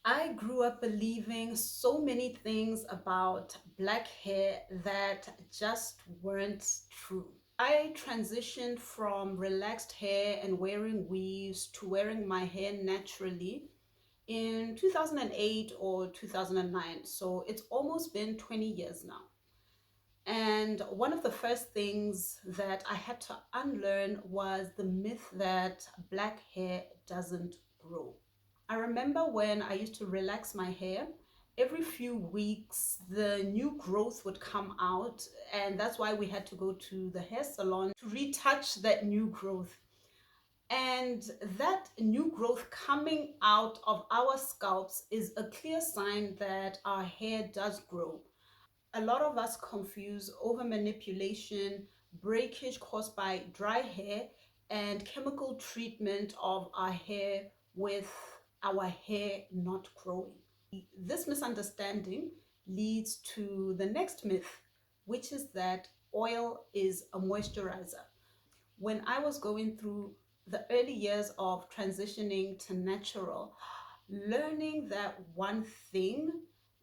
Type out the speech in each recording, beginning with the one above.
I grew up believing so many things about black hair that just weren't true. I transitioned from relaxed hair and wearing weaves to wearing my hair naturally in 2008 or 2009. So it's almost been 20 years now. And one of the first things that I had to unlearn was the myth that black hair doesn't grow. I remember when I used to relax my hair, every few weeks the new growth would come out, and that's why we had to go to the hair salon to retouch that new growth. And that new growth coming out of our scalps is a clear sign that our hair does grow. A lot of us confuse over manipulation, breakage caused by dry hair, and chemical treatment of our hair with our hair not growing. This misunderstanding leads to the next myth, which is that oil is a moisturizer. When I was going through the early years of transitioning to natural, learning that one thing,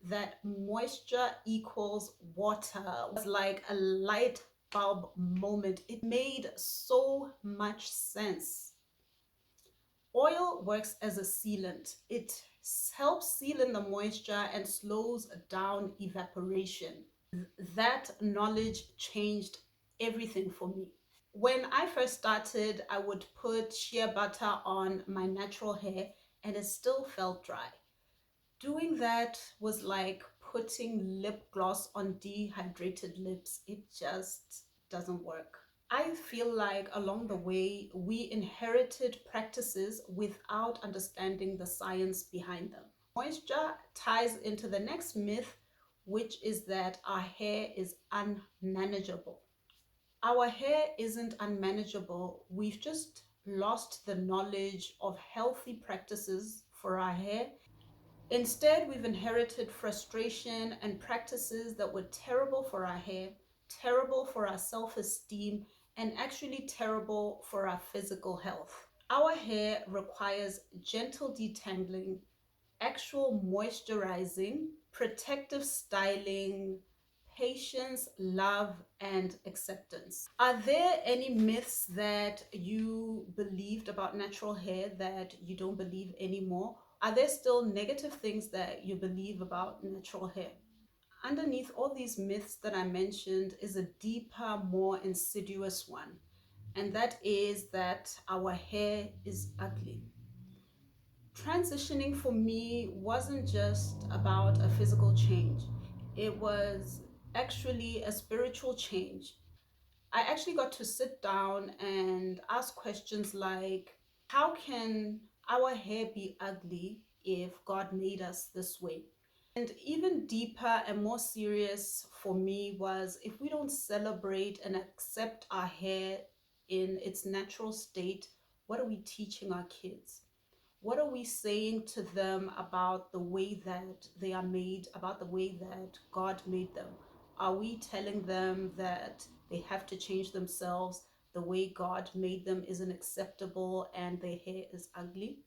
that moisture equals water, was like a light bulb moment. It made so much sense. Oil works as a sealant. It helps seal in the moisture and slows down evaporation. That knowledge changed everything for me. When I first started, I would put shea butter on my natural hair and it still felt dry. Doing that was like putting lip gloss on dehydrated lips. It just doesn't work. I feel like along the way, we inherited practices without understanding the science behind them. Moisture ties into the next myth, which is that our hair is unmanageable. Our hair isn't unmanageable. We've just lost the knowledge of healthy practices for our hair. Instead, we've inherited frustration and practices that were terrible for our hair, terrible for our self-esteem, and actually terrible for our physical health. Our hair requires gentle detangling, actual moisturizing, protective styling, patience, love, and acceptance. Are there any myths that you believed about natural hair that you don't believe anymore? Are there still negative things that you believe about natural hair? Underneath all these myths that I mentioned is a deeper, more insidious one, and that is that our hair is ugly. Transitioning for me wasn't just about a physical change, it was actually a spiritual change. I actually got to sit down and ask questions like, how can our hair be ugly if God made us this way? And even deeper and more serious for me was, if we don't celebrate and accept our hair in its natural state, what are we teaching our kids? What are we saying to them about the way that they are made, about the way that God made them? Are we telling them that they have to change themselves? The way God made them isn't acceptable and their hair is ugly?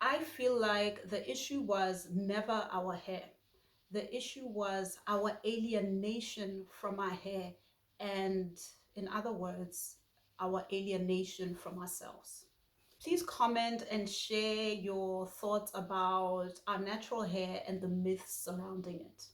I feel like the issue was never our hair. The issue was our alienation from our hair, and in other words, our alienation from ourselves. Please comment and share your thoughts about our natural hair and the myths surrounding it.